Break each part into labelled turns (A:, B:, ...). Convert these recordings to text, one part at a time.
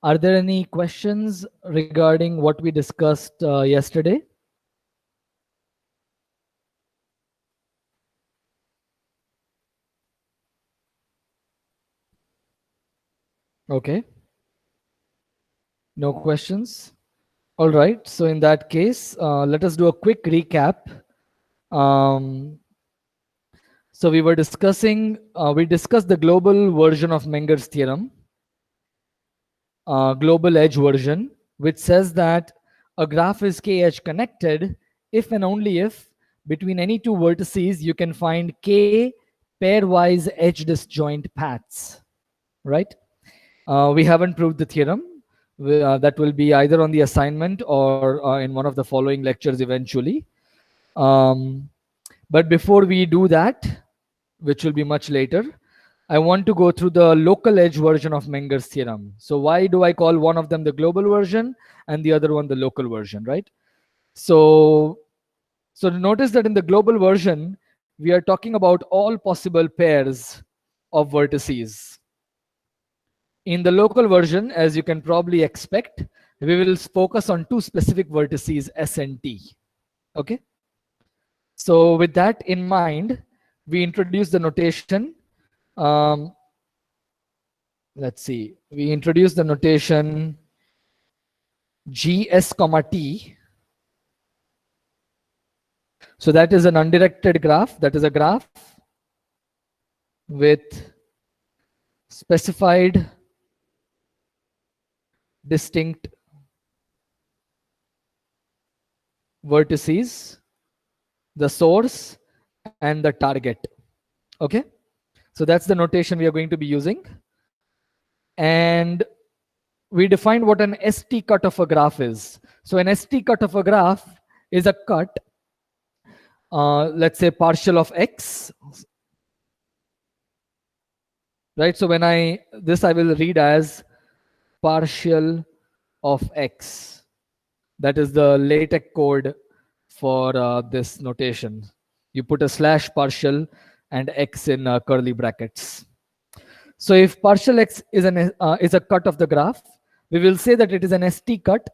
A: Are there any questions regarding what we discussed yesterday? Okay, no questions. All right, so in that case, let us do a quick recap. Um, so we were discussing, we discussed the global version of Menger's theorem, global edge version, which says that a graph is k-edge connected if and only if between any two vertices you can find k pairwise edge disjoint paths, right? We haven't proved the theorem. That will be either on the assignment or in one of the following lectures eventually. But before we do that, which will be much later, I want to go through the local edge version of Menger's theorem. So why do I call one of them the global version and the other one the local version, right? So notice that in the global version, we are talking about all possible pairs of vertices. In the local version, as you can probably expect, we will focus on two specific vertices, S and T. Okay. So with that in mind, we introduce the notation. Let's see. We introduce the notation GS comma T. So that is an undirected graph. That is a graph with specified distinct vertices, the source and the target. Okay. So that's the notation we are going to be using. And we defined what an ST cut of a graph is. So an ST cut of a graph is a cut, let's say partial of X, right? So when I will read as partial of X. That is the LaTeX code for this notation. You put a slash partial and X in curly brackets. So if partial X is a cut of the graph, we will say that it is an ST cut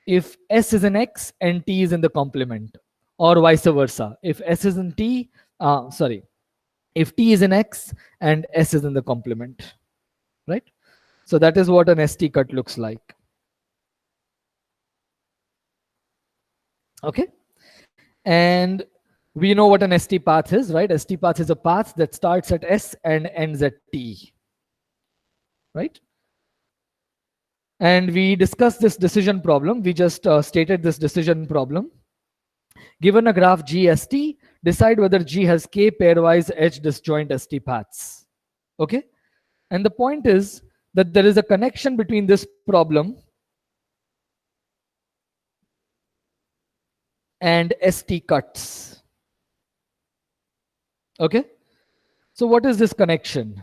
A: if S is in X and T is in the complement, or vice versa. If S is in T, if T is in X and S is in the complement, right? So that is what an ST cut looks like. Okay. And we know what an ST path is, right? ST path is a path that starts at S and ends at T, right? And we discussed this decision problem. We just stated this decision problem. Given a graph GST, decide whether G has k pairwise edge disjoint ST paths. Okay. And the point is that there is a connection between this problem and ST cuts. Okay. So what is this connection?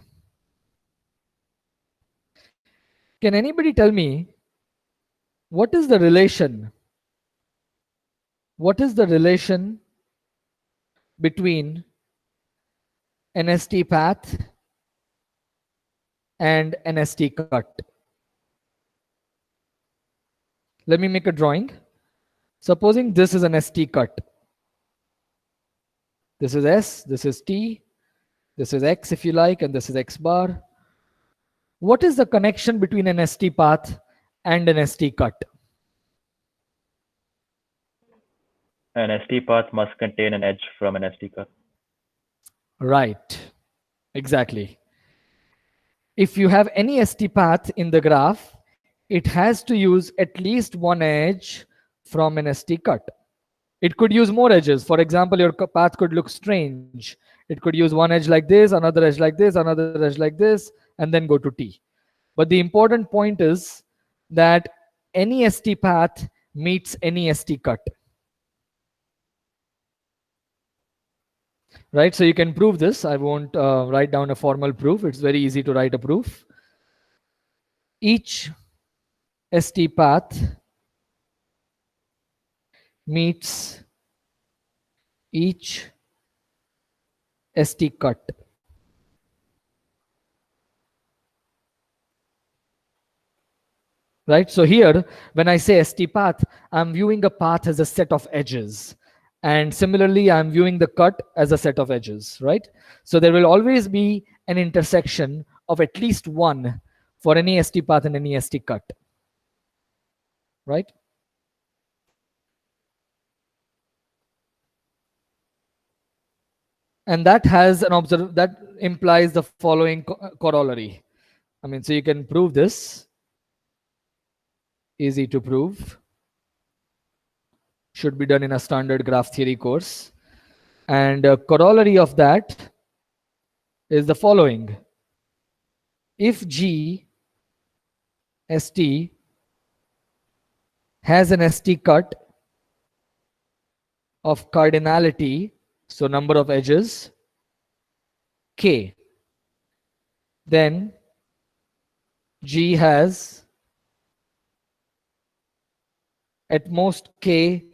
A: Can anybody tell me what is the relation? What is the relation between an ST path and an ST cut? Let me make a drawing. Supposing this is an ST cut. This is S, this is T, this is X if you like, and this is X bar. What is the connection between an ST path and an ST cut?
B: An ST path must contain an edge from an ST cut.
A: Right, exactly. If you have any ST path in the graph, it has to use at least one edge from an ST cut. It could use more edges. For example, your path could look strange. It could use one edge like this, another edge like this, another edge like this, and then go to T. But the important point is that any ST path meets any ST cut. Right, so you can prove this. I won't write down a formal proof. It's very easy to write a proof. Each ST path meets each ST cut. right? So here, when I say ST path, I'm viewing a path as a set of edges. And similarly, I'm viewing the cut as a set of edges, right? So there will always be an intersection of at least one for any ST path and any ST cut, right? And that has an that implies the following corollary. I mean, so you can prove this. Easy to prove. Should be done in a standard graph theory course. And a corollary of that is the following. If G ST has an ST cut of cardinality, so number of edges, K, then G has at most K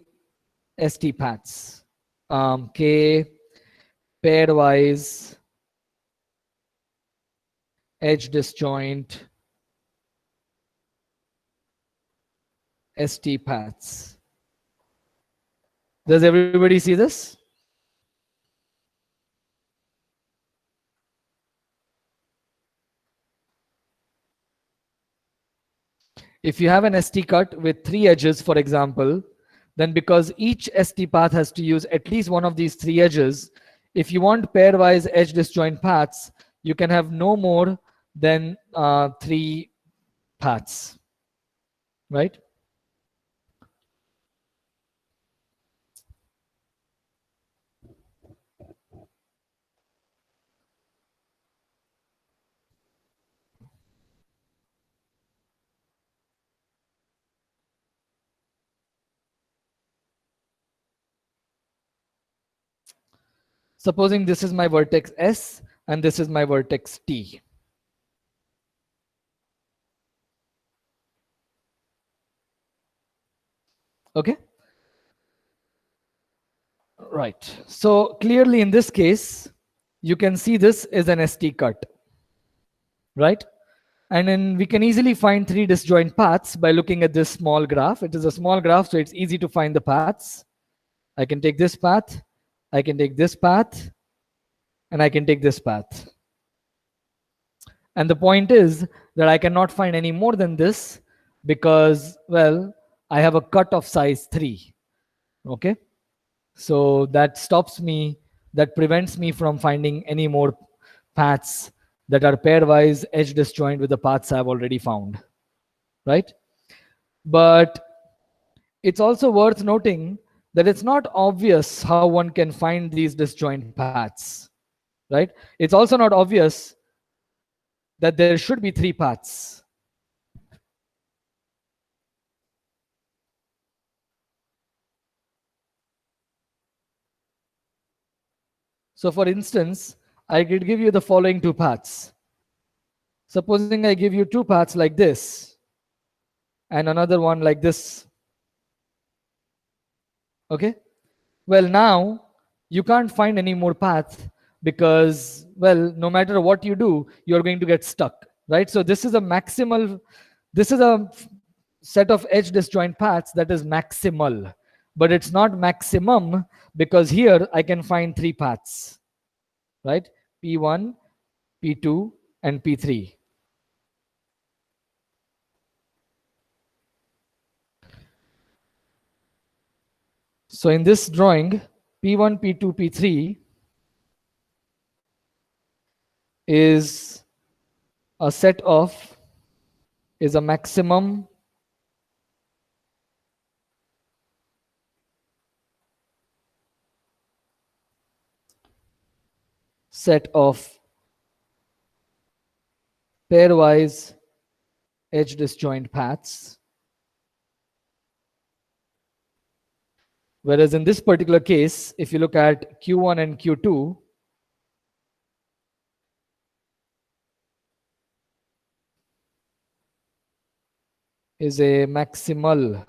A: ST paths. K pairwise edge disjoint ST paths. Does everybody see this? If you have an ST cut with 3 edges, for example, then because each ST path has to use at least one of these 3 edges, if you want pairwise edge disjoint paths, you can have no more than 3 paths, right? Supposing this is my vertex S and this is my vertex T. Okay? Right. So clearly in this case, you can see this is an ST cut, right? And then we can easily find 3 disjoint paths by looking at this small graph. It is a small graph, so it's easy to find the paths. I can take this path, I can take this path, and I can take this path. And the point is that I cannot find any more than this because, well, I have a cut of size 3. Okay? So that stops me, that prevents me from finding any more paths that are pairwise edge disjoint with the paths I've already found, right? But it's also worth noting that it's not obvious how one can find these disjoint paths, right? It's also not obvious that there should be 3 paths. So for instance, I could give you the following 2 paths. Supposing I give you 2 paths like this and another one like this. Okay? Well, now you can't find any more paths because, well, no matter what you do, you're going to get stuck, right? So this is a maximal, this is a set of edge disjoint paths that is maximal, but it's not maximum because here I can find 3 paths, right? P1, P2, and P3. So in this drawing, P1, P2, P3 is a set of, is a maximum set of pairwise edge disjoint paths. Whereas in this particular case, if you look at Q1 and Q2, is a maximal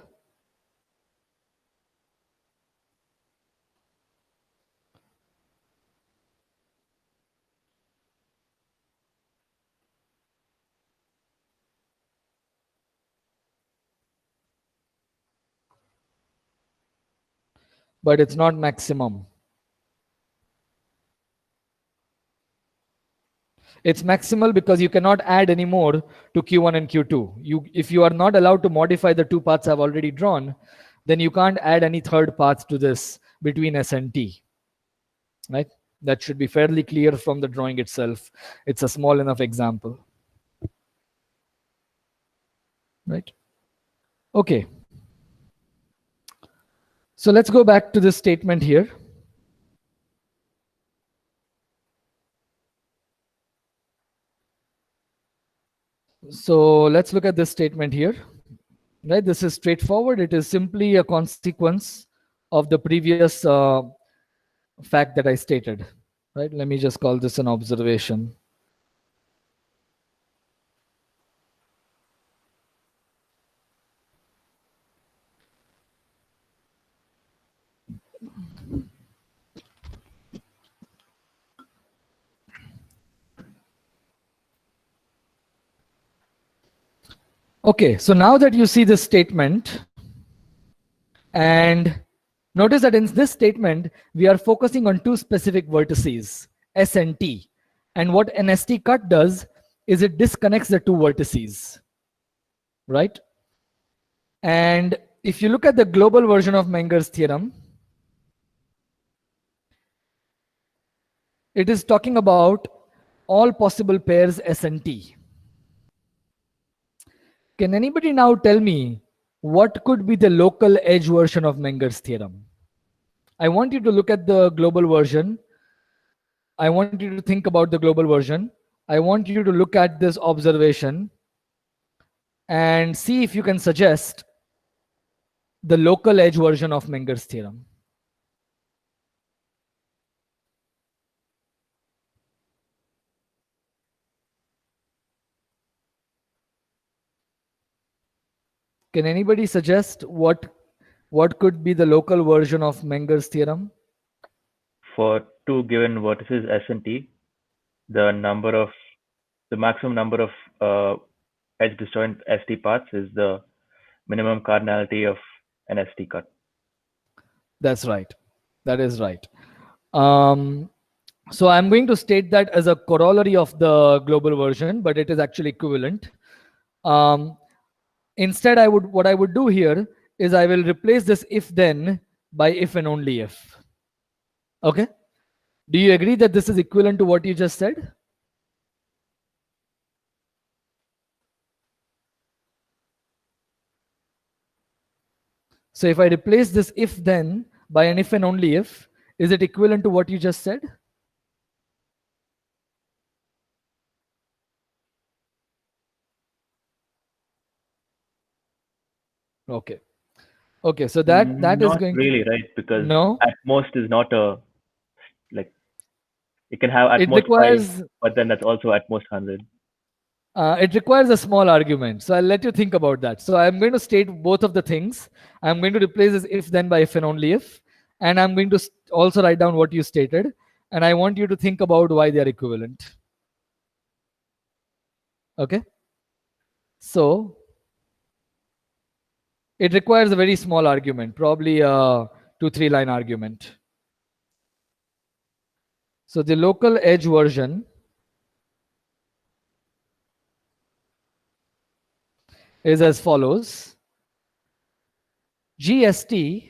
A: but it's not maximum. It's maximal because you cannot add any more to Q1 and Q2. If you are not allowed to modify the two paths I've already drawn, then you can't add any third path to this between S and T. Right? That should be fairly clear from the drawing itself. It's a small enough example. Right? Okay. So let's go back to this statement here. So let's look at this statement here. Right? This is straightforward. It is simply a consequence of the previous fact that I stated. Right? Let me just call this an observation. Okay, so now that you see this statement, and notice that in this statement, we are focusing on two specific vertices, S and T. And what an ST cut does is it disconnects the two vertices, right? And if you look at the global version of Menger's theorem, it is talking about all possible pairs S and T. Can anybody now tell me what could be the local edge version of Menger's theorem? I want you to look at the global version. I want you to think about the global version. I want you to look at this observation and see if you can suggest the local edge version of Menger's theorem. Can anybody suggest what could be the local version of Menger's theorem?
B: For two given vertices S and T, the maximum number of edge disjoint ST paths is the minimum cardinality of an ST cut.
A: That's right. That is right. So I'm going to state that as a corollary of the global version, but it is actually equivalent. Instead, what I would do here is I will replace this if then by if and only if. Okay? Do you agree that this is equivalent to what you just said? So if I replace this if then by an if and only if, is it equivalent to what you just said? Okay. Okay, so that is
B: Not
A: going
B: really,
A: to,
B: right? Because
A: no,
B: at most is not a, like, it can have at
A: it
B: most 5,
A: requires
B: but then that's also at most 100.
A: it requires a small argument. So I'll let you think about that. So I'm going to state both of the things. I'm going to replace this if then by if and only if, and I'm going to also write down what you stated, and I want you to think about why they are equivalent. Okay. So it requires a very small argument, probably a 2-3 line argument. So the local edge version is as follows. GST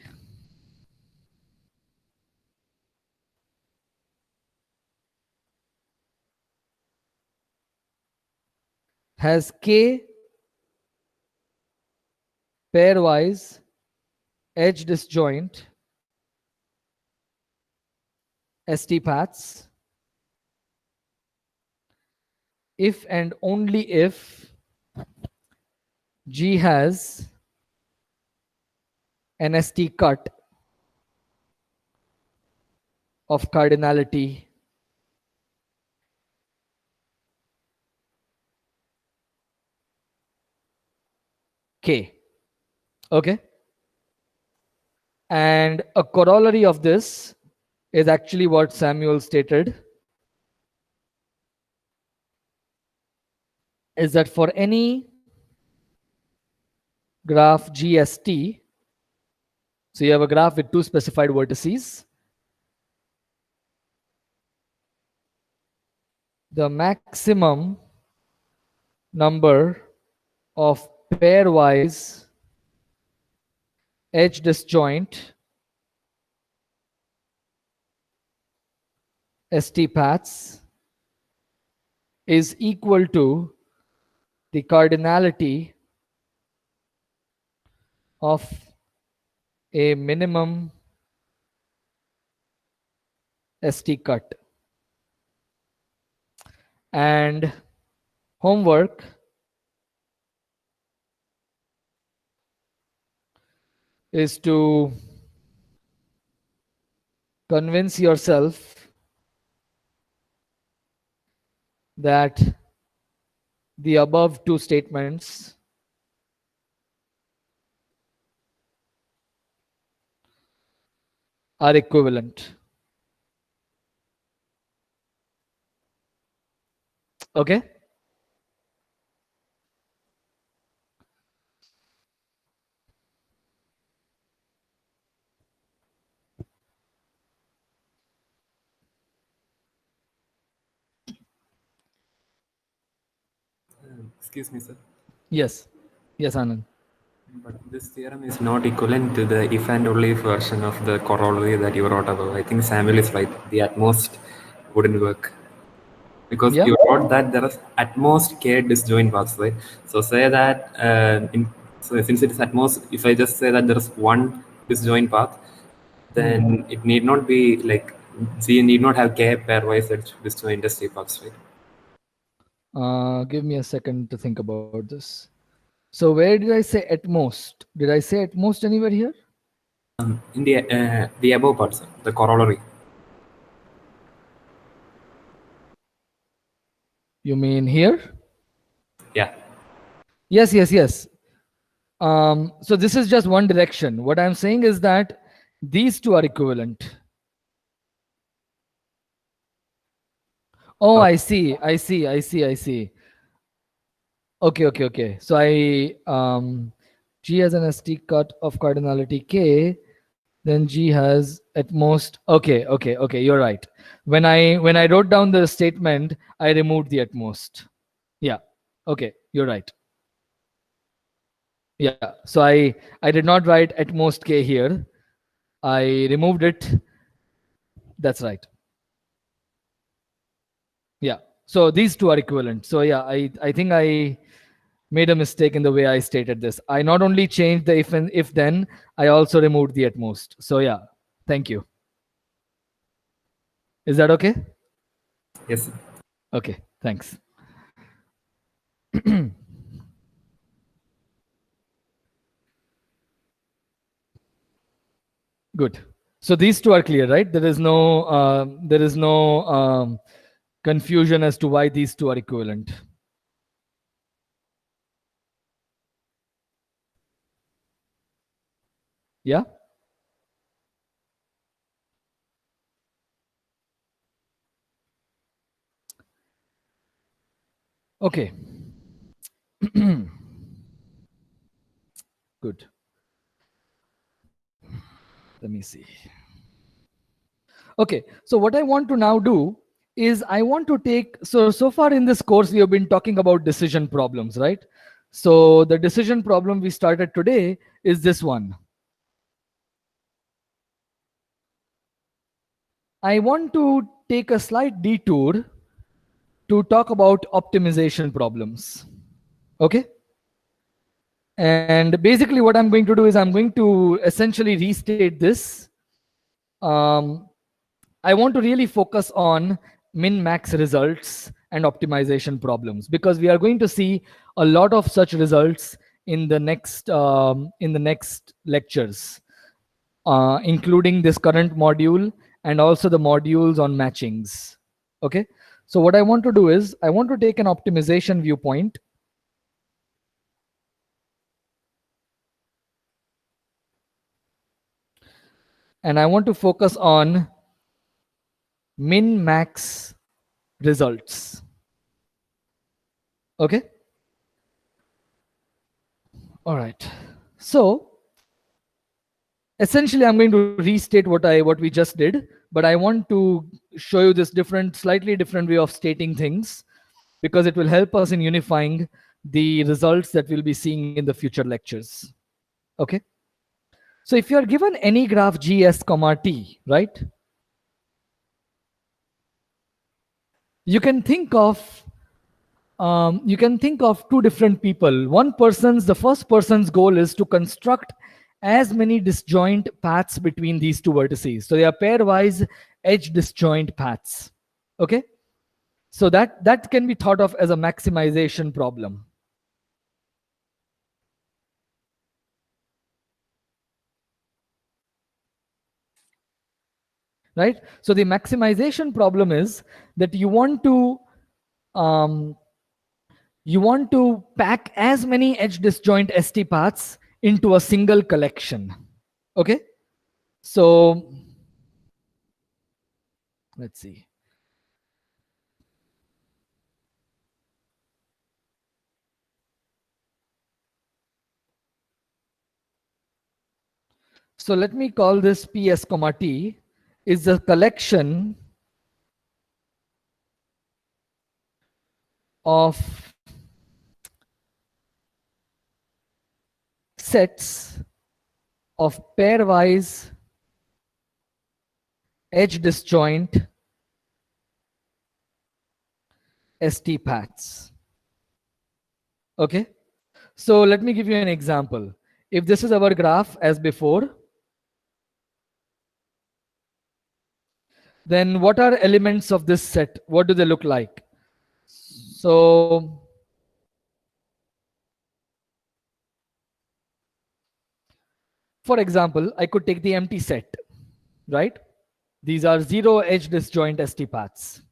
A: has K pairwise edge disjoint ST paths if and only if G has an ST cut of cardinality K. Okay. And a corollary of this is actually what Samuel stated, is that for any graph GST, So you have a graph with two specified vertices. The maximum number of pairwise edge disjoint ST paths is equal to the cardinality of a minimum ST cut. And homework is to convince yourself that the above two statements are equivalent. Okay?
C: Excuse me, sir.
A: Yes. Yes, Anand.
C: But this theorem is not equivalent to the if and only if version of the corollary that you wrote above. I think Samuel is right. The at most wouldn't work. Because
A: Yeah.
C: you wrote that there is at most k disjoint paths, right? So say that so since it is at most, if I just say that there is one disjoint path, then it need not be like you need not have k pairwise edge disjoint ST paths, right?
A: Give me a second to think about this. So where did I say at most? Did I say at most anywhere here?
C: In the above parts, the corollary.
A: You mean here?
C: Yeah.
A: Yes, yes, yes. So this is just one direction. What I'm saying is that these two are equivalent. Oh, I see. I see. I see. I see. Okay, okay, okay. So G has an ST cut of cardinality K, then G has at most. Okay, okay, okay. You're right. When I wrote down the statement, I removed the at most. Yeah. Okay, you're right. Yeah. So I did not write at most K here. I removed it. That's right. Yeah. So these two are equivalent. So yeah, I think I made a mistake in the way I stated this. I not only changed the if and if then, I also removed the at most. So yeah, thank you. Is that okay?
C: Yes, sir.
A: Okay, thanks. Good. So these two are clear, right? There is no confusion as to why these two are equivalent. Yeah. Okay. Good. Let me see. Okay, so what I want to now do is I want to take, so far in this course, we have been talking about decision problems, right? So the decision problem we started today is this one. I want to take a slight detour to talk about optimization problems. Okay? And basically what I'm going to do is I'm going to essentially restate this. I want to really focus on min-max results and optimization problems because we are going to see a lot of such results in the next lectures, including this current module and also the modules on matchings. Okay, so what I want to do is I want to take an optimization viewpoint. And I want to focus on min-max results. Okay. All right. So Essentially, I'm going to restate what we just did, but I want to show you this slightly different way of stating things, because it will help us in unifying the results that we'll be seeing in the future lectures. Okay. So if you are given any graph GS comma T, right? You can think of two different people. The first person's goal is to construct as many disjoint paths between these two vertices. So they are pairwise edge disjoint paths. Okay. So that can be thought of as a maximization problem. Right? So the maximization problem is that you want to pack as many edge disjoint ST paths into a single collection. Okay? So let's see. So let me call this PS comma T is a collection of sets of pairwise edge disjoint ST paths. Okay. So let me give you an example. If this is our graph as before, then what are elements of this set? What do they look like? So for example, I could take the empty set, right? These are zero edge disjoint ST paths.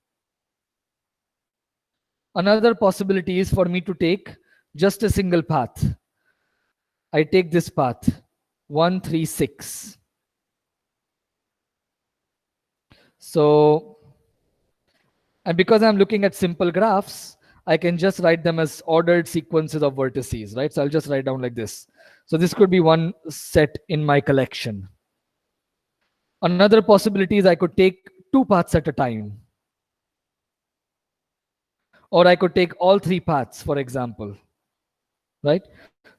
A: Another possibility is for me to take just a single path. I take this path, 1, 3, 6. So, and because I'm looking at simple graphs, I can just write them as ordered sequences of vertices, right? So I'll just write down like this. So this could be one set in my collection. Another possibility is I could take two paths at a time. Or I could take all three paths, for example, right?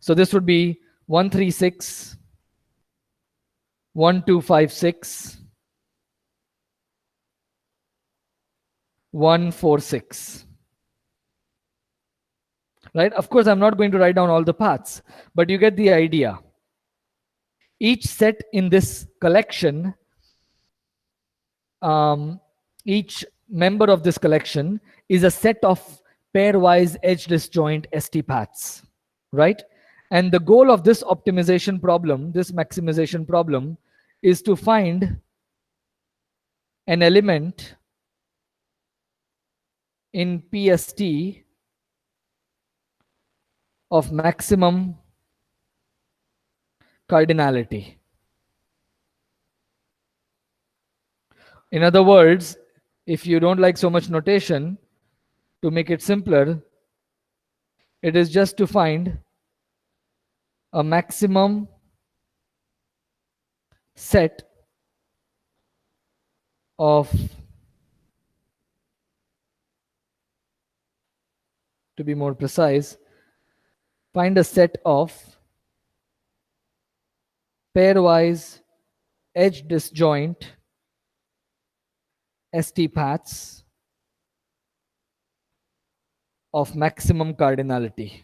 A: So this would be 1, 3, 6, 1, 2, 5, 6, 1, 4, 6. Right? Of course, I'm not going to write down all the paths, but you get the idea. Each set in this collection, each member of this collection is a set of pairwise edge disjoint ST paths, right? And the goal of this optimization problem, this maximization problem, is to find an element in PST of maximum cardinality. In other words, if you don't like so much notation, to make it simpler, it is just to find a maximum set of, to be more precise, find a set of pairwise edge disjoint ST paths of maximum cardinality.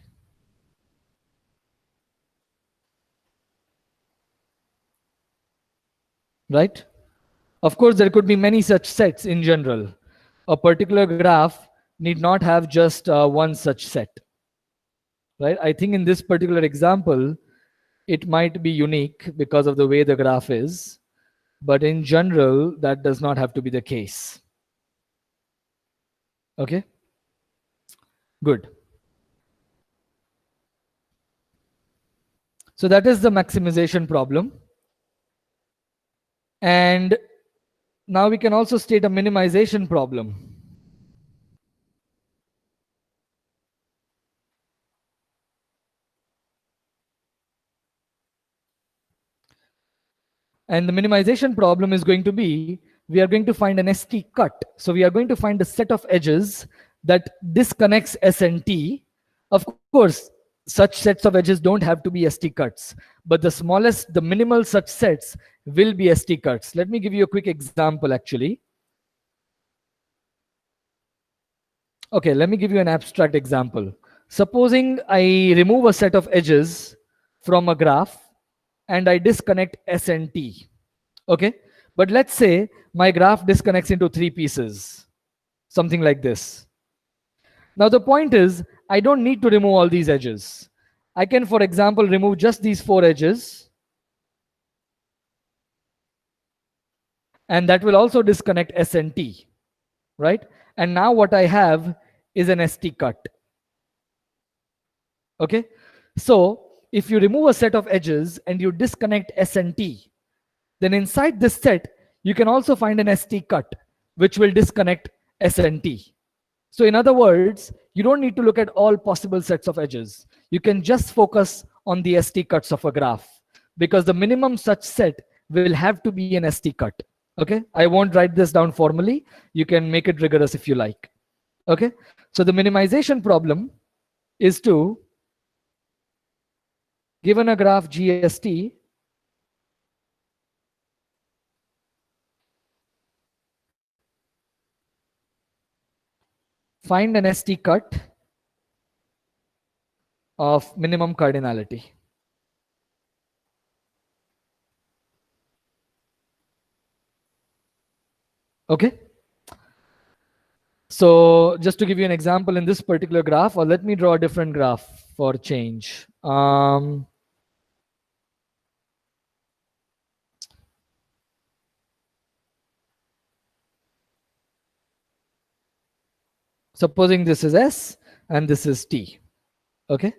A: Right? Of course, there could be many such sets in general. A particular graph need not have just one such set. Right? I think in this particular example, it might be unique because of the way the graph is, but in general, that does not have to be the case. Okay? Good. So that is the maximization problem. And now we can also state a minimization problem. And the minimization problem is going to be, we are going to find an ST cut. So we are going to find a set of edges that disconnects S and T. Of course, such sets of edges don't have to be ST cuts, but the smallest, the minimal such sets will be ST cuts. Let me give you a quick example actually. Okay, let me give you an abstract example. Supposing I remove a set of edges from a graph and I disconnect S and T. Okay, but let's say my graph disconnects into 3 pieces, something like this. Now the point is, I don't need to remove all these edges. I can, for example, remove just these 4 edges, and that will also disconnect S and T, right? And now what I have is an ST cut. Okay, so if you remove a set of edges and you disconnect S and T, then inside this set, you can also find an ST cut, which will disconnect S and T. So in other words, you don't need to look at all possible sets of edges. You can just focus on the ST cuts of a graph, because the minimum such set will have to be an ST cut. Okay, I won't write this down formally. You can make it rigorous if you like. Okay, so the minimization problem is to, given a graph GST, find an ST cut of minimum cardinality. Okay. So just to give you an example in this particular graph, or let me draw a different graph for change. Supposing this is S and this is T. Okay.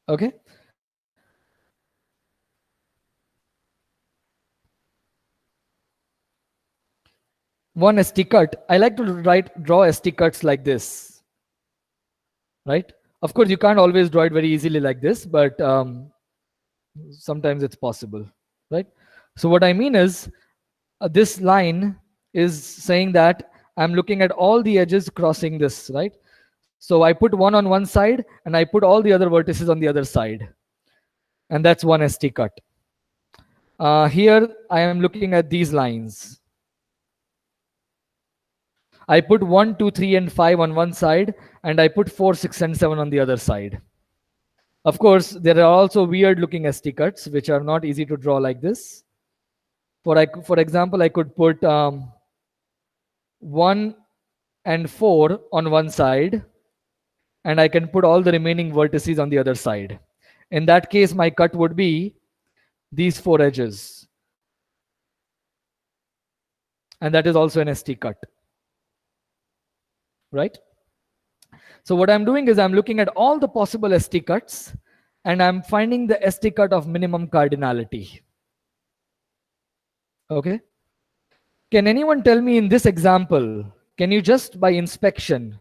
A: Okay. One ST cut. I like to draw ST cuts like this, right? Of course, you can't always draw it very easily like this, but sometimes it's possible, right? So what I mean is, this line is saying that I'm looking at all the edges crossing this, right? So I put one on one side and I put all the other vertices on the other side. And that's one ST cut. Here I am looking at these lines. I put 1, 2, 3, and 5 on one side, and I put 4, 6, and 7 on the other side. Of course, there are also weird looking ST cuts, which are not easy to draw like this. For example, I could put 1 and 4 on one side, and I can put all the remaining vertices on the other side. In that case, my cut would be these 4 edges. And that is also an ST cut. Right? So what I'm doing is I'm looking at all the possible ST cuts, and I'm finding the ST cut of minimum cardinality. Okay? Can anyone tell me in this example, can you just by inspection,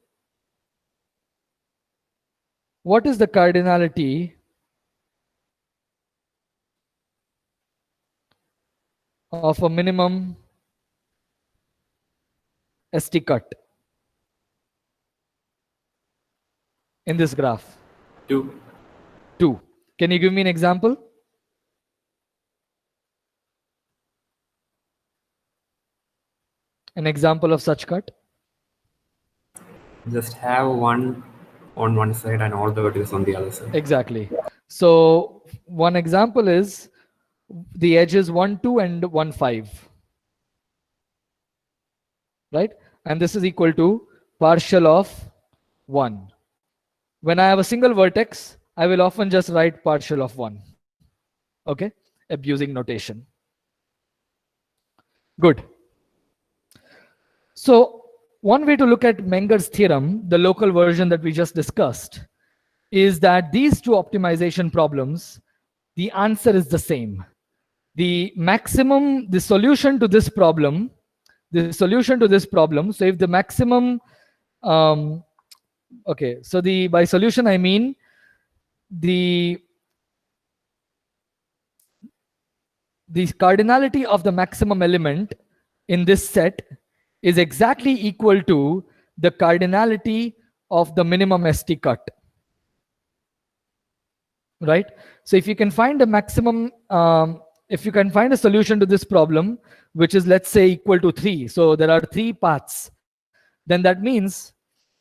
A: what is the cardinality of a minimum ST cut in this graph?
C: 2.
A: 2. Can you give me an example? An example of such cut?
C: Just have one on one side and all the vertices on the other side.
A: Exactly. So one example is the edges 1, 2, and 1, 5. Right? And this is equal to partial of 1. When I have a single vertex, I will often just write partial of 1. Okay? Abusing notation. Good. So one way to look at Menger's theorem, the local version that we just discussed, is that these two optimization problems, the answer is the same. The solution to this problem, so if the maximum, okay, so by solution I mean the cardinality of the maximum element in this set is exactly equal to the cardinality of the minimum ST cut. Right? So if you can find a maximum, if you can find a solution to this problem, which is, let's say, equal to 3, so there are 3 paths, then that means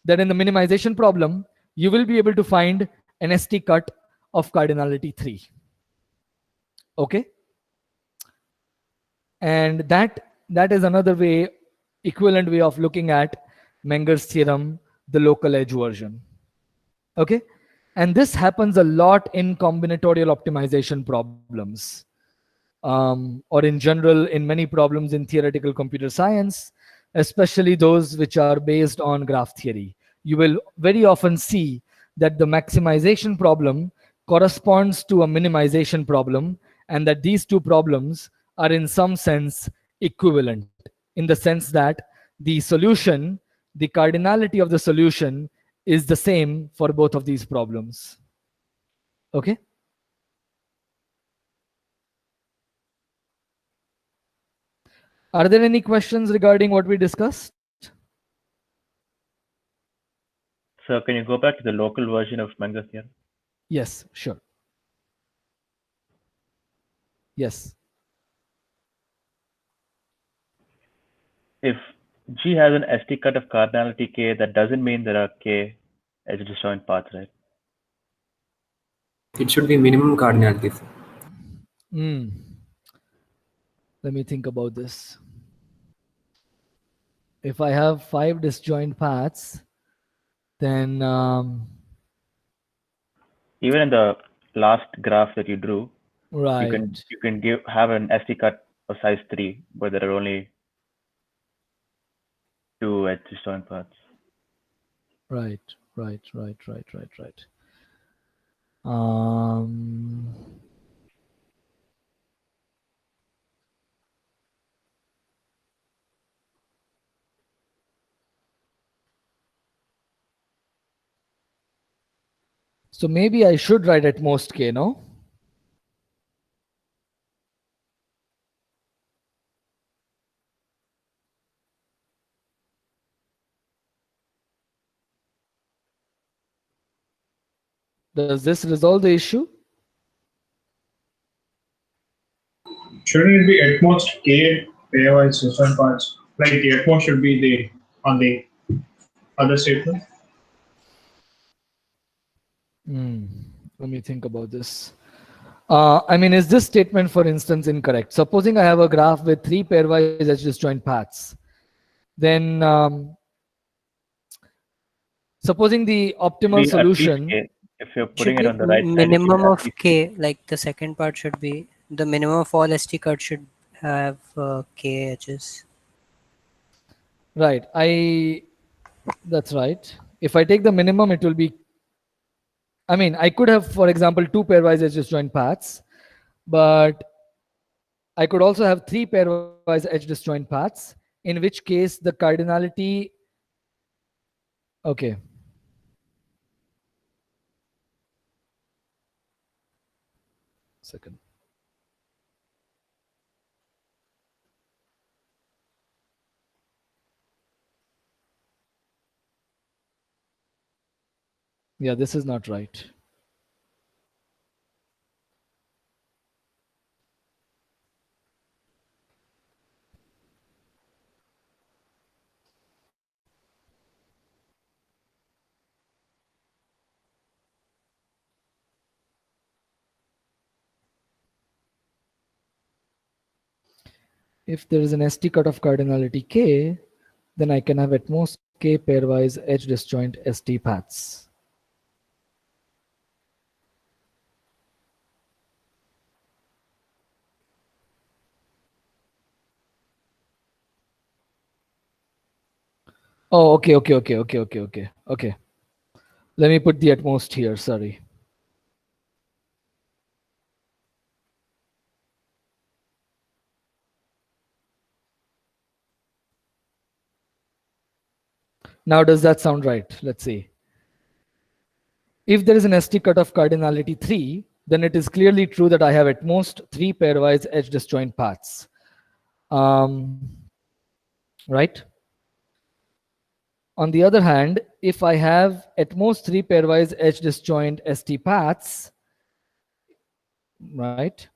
A: that in the minimization problem, you will be able to find an ST cut of cardinality 3. Okay? And that is another way, equivalent way of looking at Menger's theorem, the local edge version. Okay? And this happens a lot in combinatorial optimization problems, or in general in many problems in theoretical computer science, especially those which are based on graph theory. You will very often see that the maximization problem corresponds to a minimization problem, and that these two problems are in some sense equivalent, in the sense that the solution, the cardinality of the solution is the same for both of these problems. Okay? Are there any questions regarding what we discussed?
B: So can you go back to the local version of Menger's theorem?
A: Yes, sure. Yes.
B: If G has an ST cut of cardinality K, that doesn't mean there are K edge disjoint paths, right?
C: It should be minimum cardinalities.
A: Let me think about this. If I have 5 disjoint paths, then
B: Even in the last graph that you drew,
A: right.
B: you can have an ST cut of size 3, but there are only 2 edge disjoint paths.
A: Right. Um, so maybe I should write at most K, no? Does this resolve the issue?
D: Shouldn't it be at most K pairwise disjoint parts? Like the at most should be the on the other statement.
A: Let me think about this. I mean, is this statement, for instance, incorrect? Supposing I have a graph with 3 pairwise edge disjoint paths, then supposing the optimal
B: Be at least
A: solution,
B: K. If you're
E: Should
B: putting it
E: be
B: on the right side, it should
E: minimum
B: be at
E: of
B: least
E: K, like the second part should be the minimum of all ST cards should have K edges.
A: right? That's right. If I take the minimum, it will be, I mean, I could have, for example, 2 pairwise edge disjoint paths, but I could also have 3 pairwise edge disjoint paths, in which case the cardinality, okay. Second. Yeah, this is not right. If there is an ST cut of cardinality K, then I can have at most K pairwise edge disjoint ST paths. Oh, okay. Let me put the at most here, sorry. Now, does that sound right? Let's see. If there is an ST cut of cardinality 3, then it is clearly true that I have at most 3 pairwise edge disjoint paths. Right? On the other hand, if I have at most 3 pairwise edge disjoint ST paths, right,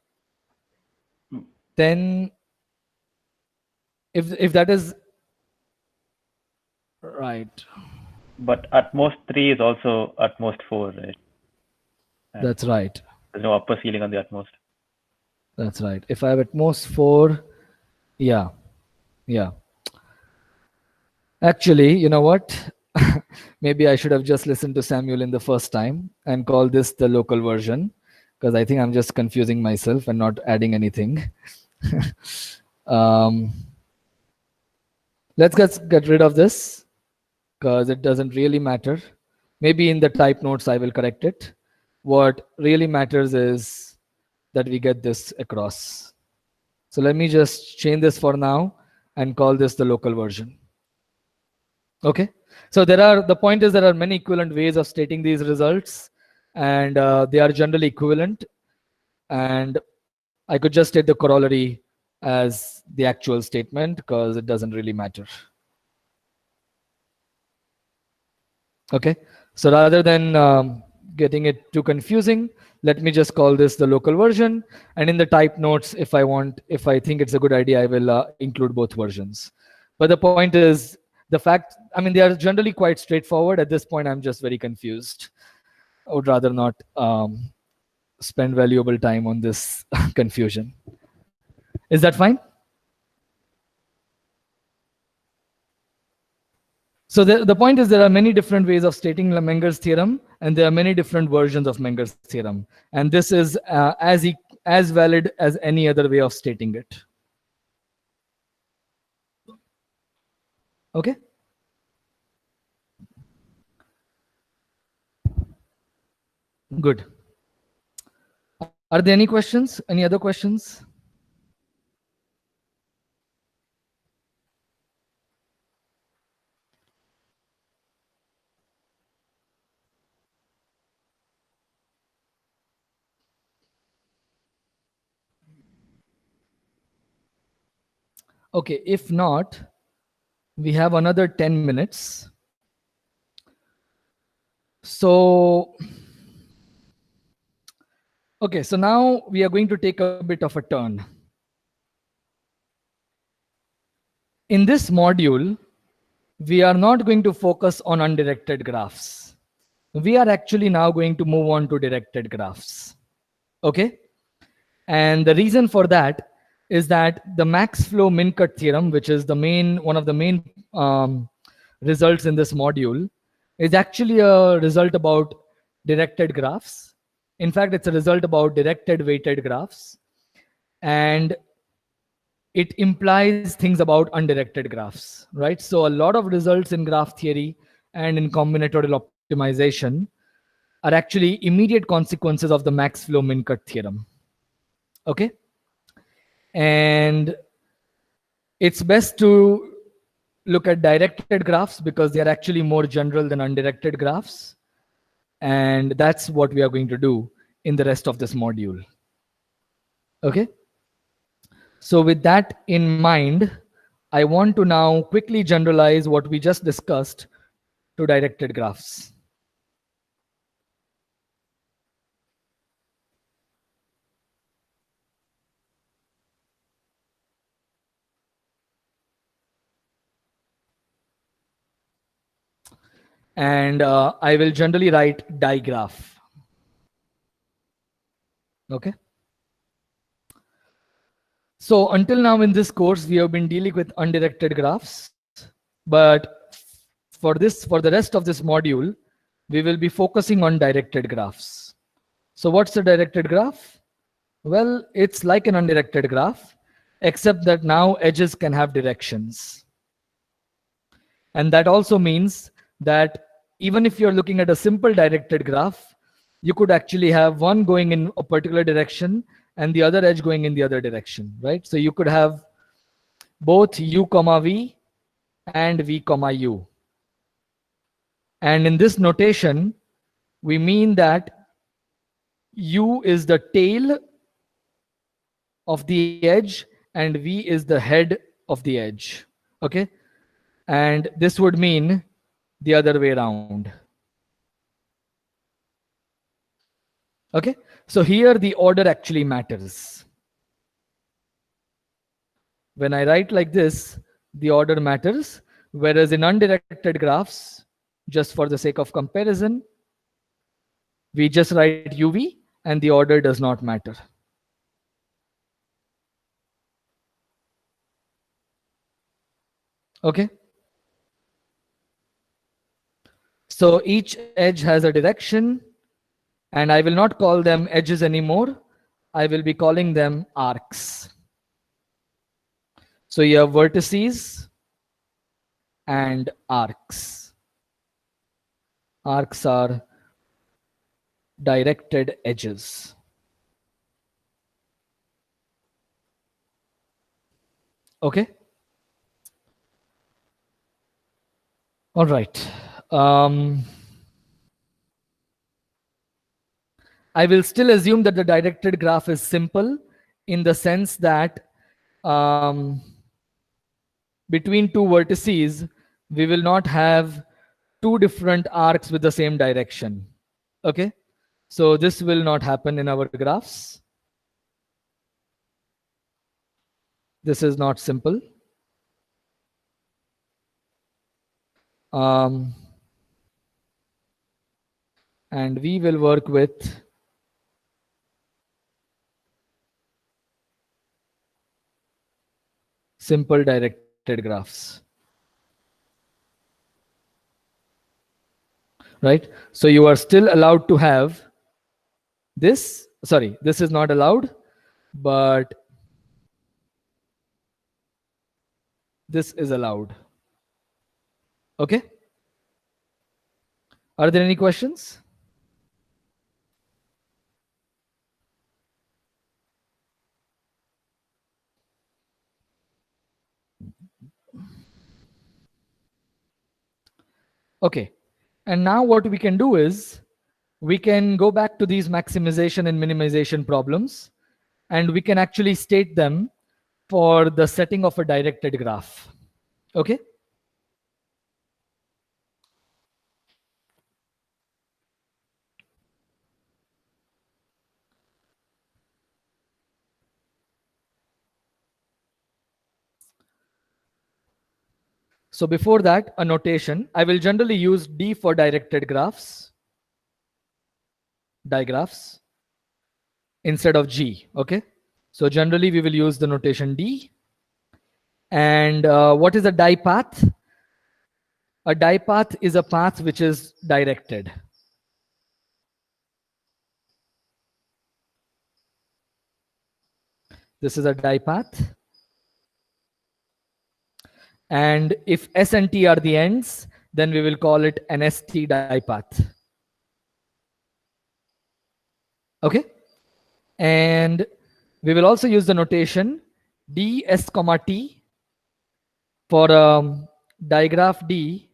A: then if that is right,
B: But at most 3 is also at most 4, right? And
A: that's right.
B: there's no upper ceiling on the at most.
A: That's right. If I have at most 4, yeah. Actually, you know what? Maybe I should have just listened to Samuel in the first time and call this the local version, because I think I'm just confusing myself and not adding anything. Let's get rid of this, because it doesn't really matter. Maybe in the type notes I will correct it. What really matters is that we get this across. So let me just change this for now and call this the local version. Okay, so the point is there are many equivalent ways of stating these results, and they are generally equivalent, and I could just state the corollary as the actual statement because it doesn't really matter. Okay, so rather than getting it too confusing, let me just call this the local version, and in the type notes, if I think it's a good idea, I will include both versions. But the point is, they are generally quite straightforward. At this point, I'm just very confused. I would rather not spend valuable time on this confusion. Is that fine? So the point is there are many different ways of stating Menger's theorem, and there are many different versions of Menger's theorem. And this is as valid as any other way of stating it. Okay. Good. Are there any questions? Any other questions? Okay, if not, we have another 10 minutes. So, okay, so now we are going to take a bit of a turn. In this module, we are not going to focus on undirected graphs. We are actually now going to move on to directed graphs. Okay? And the reason for that is that the max flow min cut theorem, which is one of the main results in this module, is actually a result about directed graphs. In fact, it's a result about directed weighted graphs. And it implies things about undirected graphs, right? So a lot of results in graph theory and in combinatorial optimization are actually immediate consequences of the max flow min cut theorem. Okay? And it's best to look at directed graphs because they are actually more general than undirected graphs. And that's what we are going to do in the rest of this module. Okay? So with that in mind, I want to now quickly generalize what we just discussed to directed graphs. And I will generally write digraph. Okay. So until now in this course, we have been dealing with undirected graphs, but for the rest of this module, we will be focusing on directed graphs. So what's a directed graph? Well, it's like an undirected graph, except that now edges can have directions. And that also means that even if you're looking at a simple directed graph, you could actually have one going in a particular direction and the other edge going in the other direction, right? So you could have both u comma v and v comma u. And in this notation, we mean that U is the tail of the edge and V is the head of the edge. Okay? And this would mean the other way around. Okay? So here the order actually matters. When I write like this, the order matters. Whereas in undirected graphs, just for the sake of comparison, we just write UV and the order does not matter. Okay? So each edge has a direction, and I will not call them edges anymore. I will be calling them arcs. So you have vertices and arcs. Arcs are directed edges. Okay? All right. I will still assume that the directed graph is simple in the sense that between two vertices, we will not have two different arcs with the same direction. Okay? So this will not happen in our graphs. This is not simple. And we will work with simple directed graphs. Right? So you are still allowed to have this. Sorry, this is not allowed, but this is allowed. Okay? Are there any questions? Okay. And now what we can do is we can go back to these maximization and minimization problems, and we can actually state them for the setting of a directed graph. Okay? So before that, a notation. I will generally use D for directed graphs, digraphs, instead of G. Okay? So generally we will use the notation D. And what is a die path? A die path is a path which is directed. This is a die path. And if S and T are the ends, then we will call it an ST die path. Okay? And we will also use the notation ds comma t for digraph D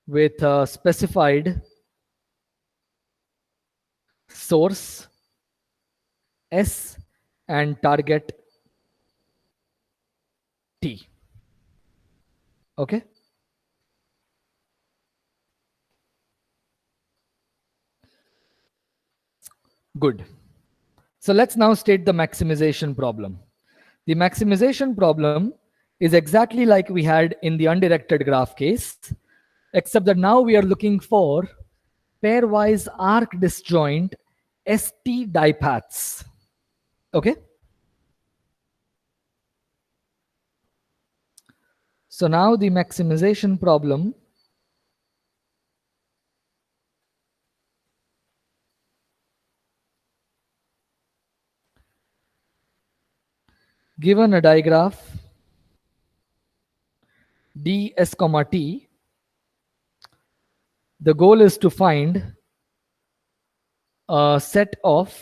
A: with a specified source S and target T. Okay? Good. So let's now state the maximization problem. The maximization problem is exactly like we had in the undirected graph case, except that now we are looking for pairwise arc disjoint ST die paths. Okay? So now the maximization problem given a digraph ds comma t, the goal is to find a set of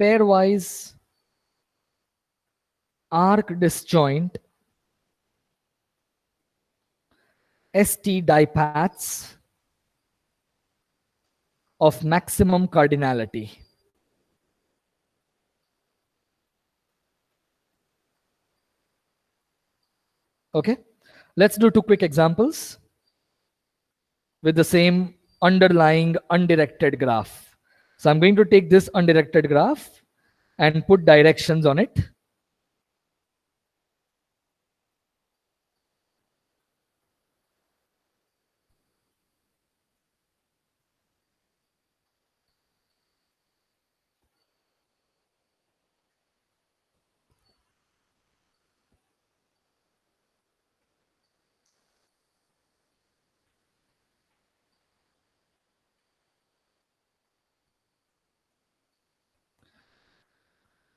A: pairwise arc disjoint ST dipaths of maximum cardinality. Okay, let's do two quick examples with the same underlying undirected graph. So I'm going to take this undirected graph and put directions on it.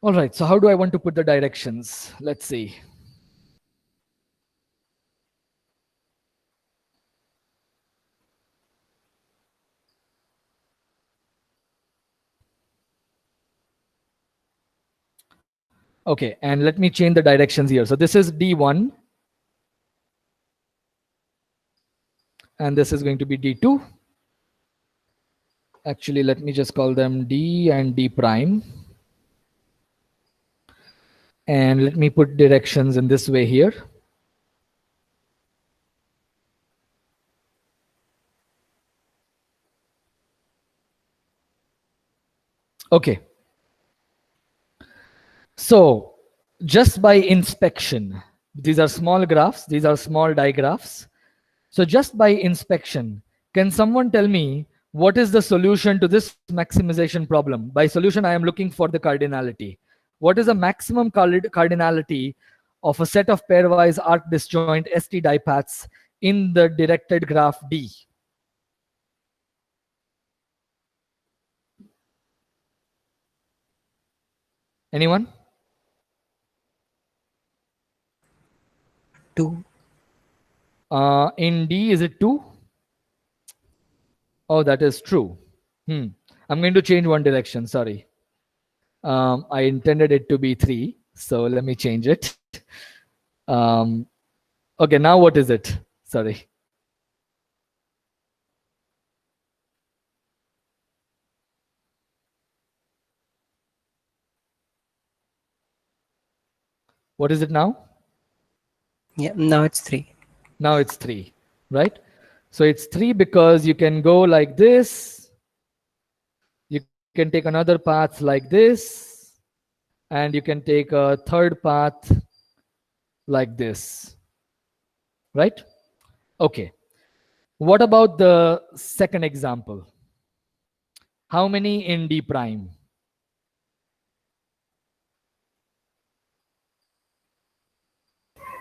A: All right, so how do I want to put the directions? Let's see. Okay, and let me change the directions here. So this is D1, and this is going to be D2. Actually, let me just call them D and D prime. And let me put directions in this way here. Okay. So just by inspection, these are small graphs, these are small digraphs. So just by inspection, can someone tell me what is the solution to this maximization problem? By solution, I am looking for the cardinality. What is the maximum cardinality of a set of pairwise arc disjoint ST dipaths in the directed graph D? Anyone?
E: 2.
A: In D, is it 2? Oh, that is true. I'm going to change one direction, sorry. I intended it to be 3, so let me change it. Okay, now what is it? Sorry. What is it now?
E: Yeah, now it's 3.
A: Now it's 3, right? So it's 3 because you can go like this. You can take another path like this. And you can take a third path like this, right? Okay. What about the second example? How many in D prime?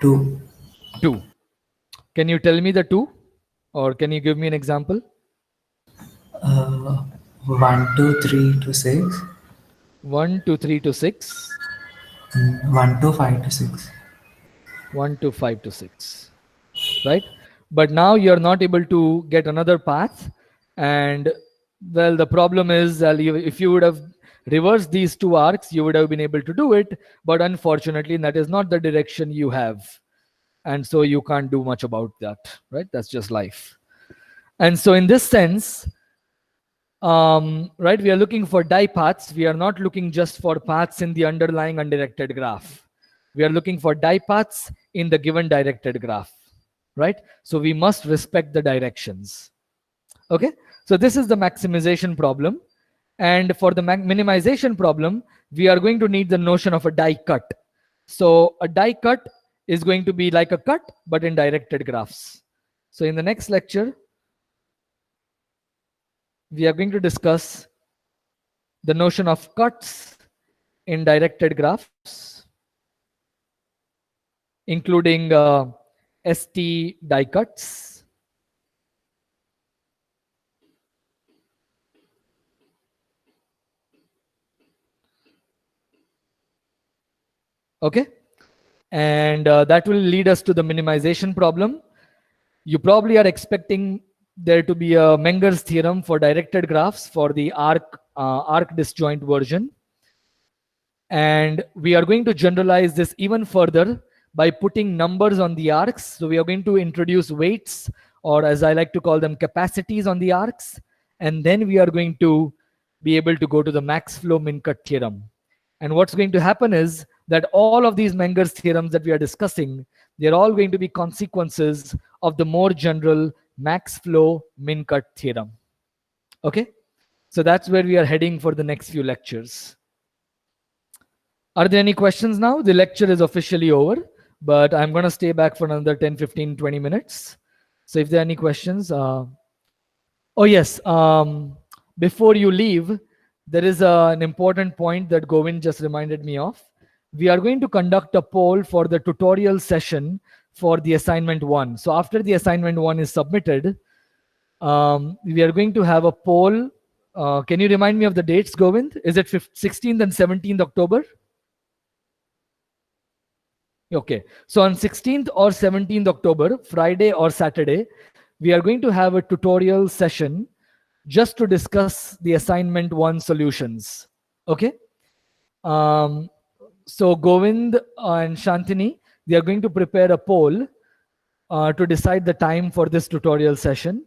F: 2.
A: 2. Can you tell me the 2? Or can you give me an example?
F: 1, 2, 3 to 6.
A: 1, 2, 3 to 6.
F: 1, 2, 5 to 6.
A: 1 to 5 to 6, right? But now you're not able to get another path. And well, the problem is if you would have reversed these 2 arcs, you would have been able to do it. But unfortunately, that is not the direction you have. And so you can't do much about that, right? That's just life. And so in this sense, right, we are looking for dipaths. We are not looking just for paths in the underlying undirected graph. We are looking for dipaths in the given directed graph, right? So we must respect the directions. Okay, so this is the maximization problem. And for the minimization problem, we are going to need the notion of a die cut. So a die cut is going to be like a cut, but in directed graphs. So in the next lecture, we are going to discuss the notion of cuts in directed graphs, including ST die cuts. Okay, and that will lead us to the minimization problem. You probably are expecting there to be a Menger's theorem for directed graphs for the arc disjoint version. And we are going to generalize this even further by putting numbers on the arcs. So we are going to introduce weights, or as I like to call them, capacities on the arcs. And then we are going to be able to go to the max flow min cut theorem. And what's going to happen is that all of these Menger's theorems that we are discussing, they're all going to be consequences of the more general max flow min cut theorem. Okay? So that's where we are heading for the next few lectures. Are there any questions now? The lecture is officially over, but I'm going to stay back for another 10, 15, 20 minutes. So if there are any questions, oh yes, before you leave, there is an important point that Govind just reminded me of. We are going to conduct a poll for the tutorial session for the assignment 1. So after the assignment 1 is submitted, we are going to have a poll. Can you remind me of the dates, Govind? Is it 16th and 17th October? Okay, so on 16th or 17th October, Friday or Saturday, we are going to have a tutorial session just to discuss the assignment 1 solutions. Okay. So Govind and Shantini, they are going to prepare a poll to decide the time for this tutorial session.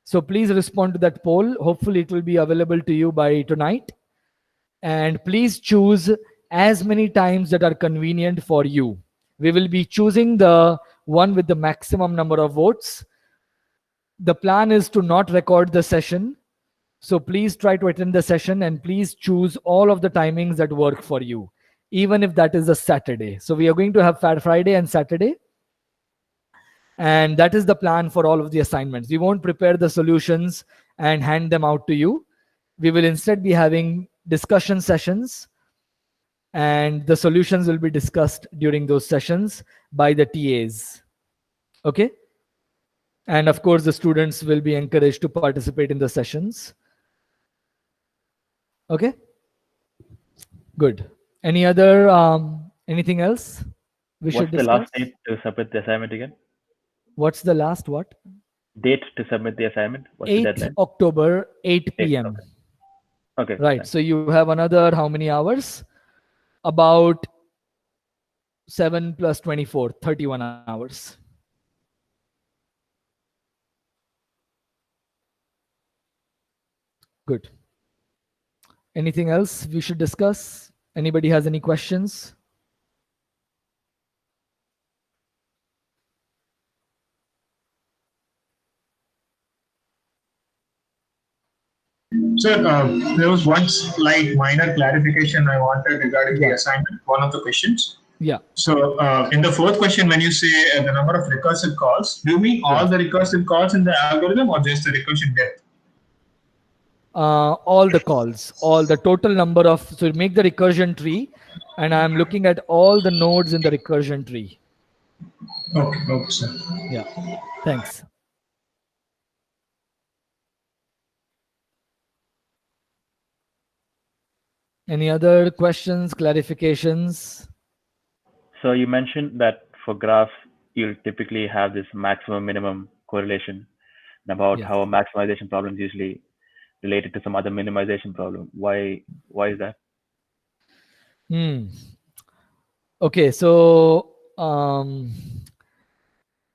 A: So please respond to that poll. Hopefully it will be available to you by tonight. And please choose as many times that are convenient for you. We will be choosing the one with the maximum number of votes. The plan is to not record the session. So please try to attend the session and please choose all of the timings that work for you, even if that is a Saturday. So we are going to have Friday and Saturday. And that is the plan for all of the assignments. We won't prepare the solutions and hand them out to you. We will instead be having discussion sessions, and the solutions will be discussed during those sessions by the TAs. Okay? And of course, the students will be encouraged to participate in the sessions. Okay? Good. Any other, anything else we should
B: What's the
A: discuss?
B: last date to submit the assignment again?
A: What's the last what?
B: Date to submit the assignment? What's the
A: 8th
B: deadline?
A: October, 8 p.m.
B: Okay.
A: Right.
B: Fine.
A: So you have another how many hours? About 7 plus 24, 31 hours. Good. Anything else we should discuss? Anybody has any questions?
D: Sir, there was one slight minor clarification I wanted regarding the assignment, one of the questions.
A: Yeah.
D: So in the fourth question, when you say the number of recursive calls, do you mean all the recursive calls in the algorithm or just the recursion depth?
A: All the calls, all the total number of, so make the recursion tree, and I'm looking at all the nodes in the recursion tree.
D: Okay, okay, sir.
A: Yeah, thanks. Any other questions, clarifications?
B: So you mentioned that for graphs, you'll typically have this maximum minimum correlation, and about
A: Yes.
B: how maximization problems usually related to some other minimization problem. Why is that?
A: Okay, so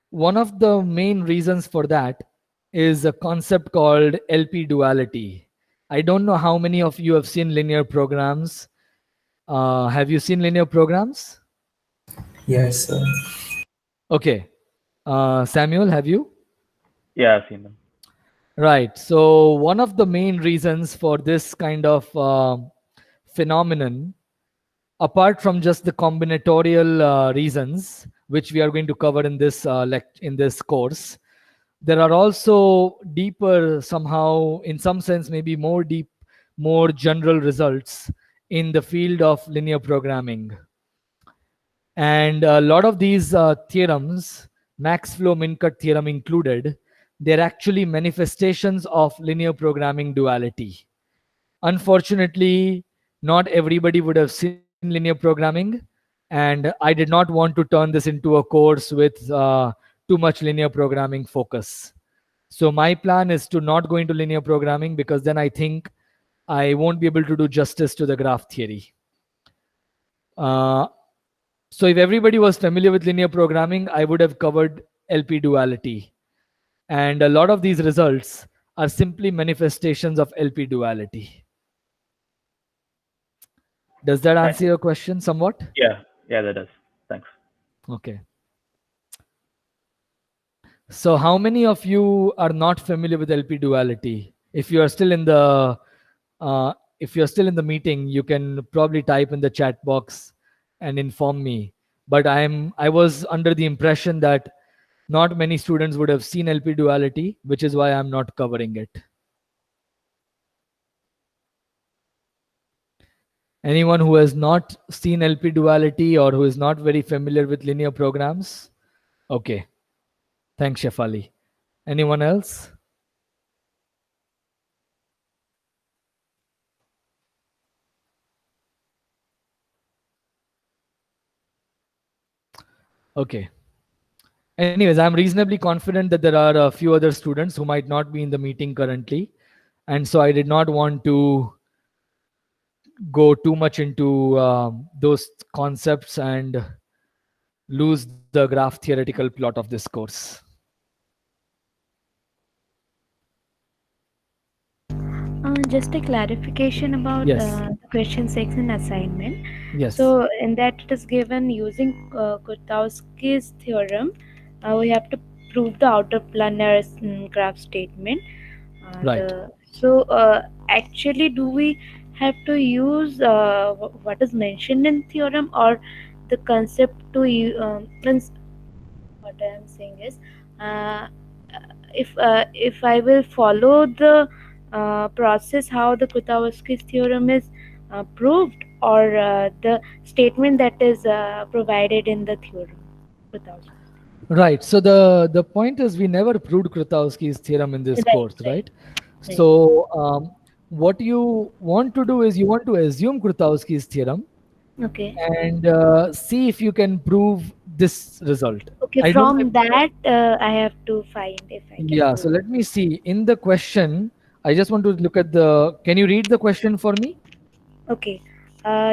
A: one of the main reasons for that is a concept called LP duality. I don't know how many of you have seen linear programs. Have you seen linear programs?
F: Yes, sir.
A: Okay. Samuel, have you?
B: Yeah, I've seen them.
A: Right. So one of the main reasons for this kind of phenomenon, apart from just the combinatorial reasons, which we are going to cover in this in this course, there are also deeper, somehow, in some sense, maybe more deep, more general results in the field of linear programming. And a lot of these theorems, max flow min cut theorem included, they're actually manifestations of linear programming duality. Unfortunately, not everybody would have seen linear programming, and I did not want to turn this into a course with too much linear programming focus. So my plan is to not go into linear programming, because then I think I won't be able to do justice to the graph theory. So if everybody was familiar with linear programming, I would have covered LP duality. And a lot of these results are simply manifestations of LP duality. Does that answer your question somewhat?
B: Yeah, that does. Thanks.
A: Okay. So how many of you are not familiar with LP duality? If you are still in the meeting, you can probably type in the chat box and inform me. But I was under the impression that not many students would have seen LP duality, which is why I'm not covering it. Anyone who has not seen LP duality or who is not very familiar with linear programs? Okay. Thanks, Shefali. Anyone else? Okay. Anyways, I'm reasonably confident that there are a few other students who might not be in the meeting currently. And so I did not want to go too much into those concepts and lose the graph theoretical plot of this course.
G: Just a clarification about
A: Yes.
G: the question 6 in assignment.
A: Yes.
G: So, in that it is given using Kuratowski's theorem, we have to prove the outer planar graph statement.
A: Right.
G: Actually, do we have to use what is mentioned in theorem, or the concept to means what I am saying is, uh, if I will follow the process how the Kuratowski's theorem is proved, or the statement that is provided in the theorem. Kuratowski.
A: Right. So the point is we never proved Krotowski's theorem in this
G: Right,
A: course,
G: right,
A: right?
G: right.
A: So what you want to do is you want to assume Krotowski's theorem
G: Okay.
A: and see if you can prove this result.
G: Okay.
A: I don't know
G: From
A: if-
G: that, I have to find if I can
A: Yeah.
G: prove.
A: So let me see. In the question, I just want to look at the. Can you read the question for me?
G: Okay.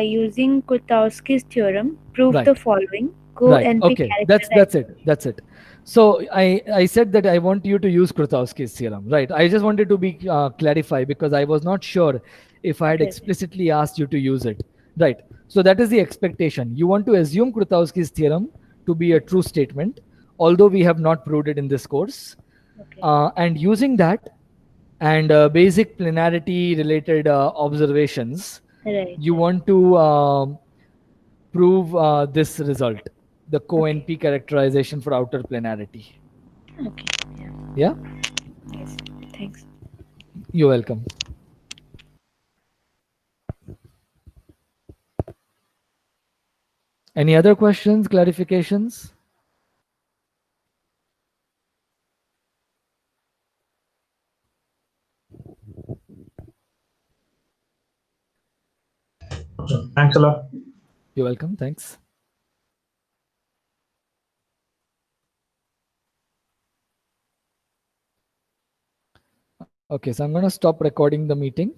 G: Using Kuratowski's theorem, prove
A: Right.
G: the following. Go
A: Right.
G: and be
A: Okay. That's
G: characterized.
A: it. That's it. So I said that I want you to use Krotowski's theorem. Right. I just wanted to be clarify because I was not sure if I had
G: Okay.
A: explicitly asked you to use it. Right. So that is the expectation. You want to assume Krotowski's theorem to be a true statement, although we have not proved it in this course.
G: Okay.
A: And using that and basic planarity related observations,
G: Right.
A: you want to prove this result, the co-NP characterization for outer planarity.
G: Okay. Yeah.
A: Yeah,
G: Yes. Thanks.
A: you're welcome. Any other questions, clarifications?
D: Thanks a lot.
A: You're welcome. Thanks. Okay, so I'm going to stop recording the meeting.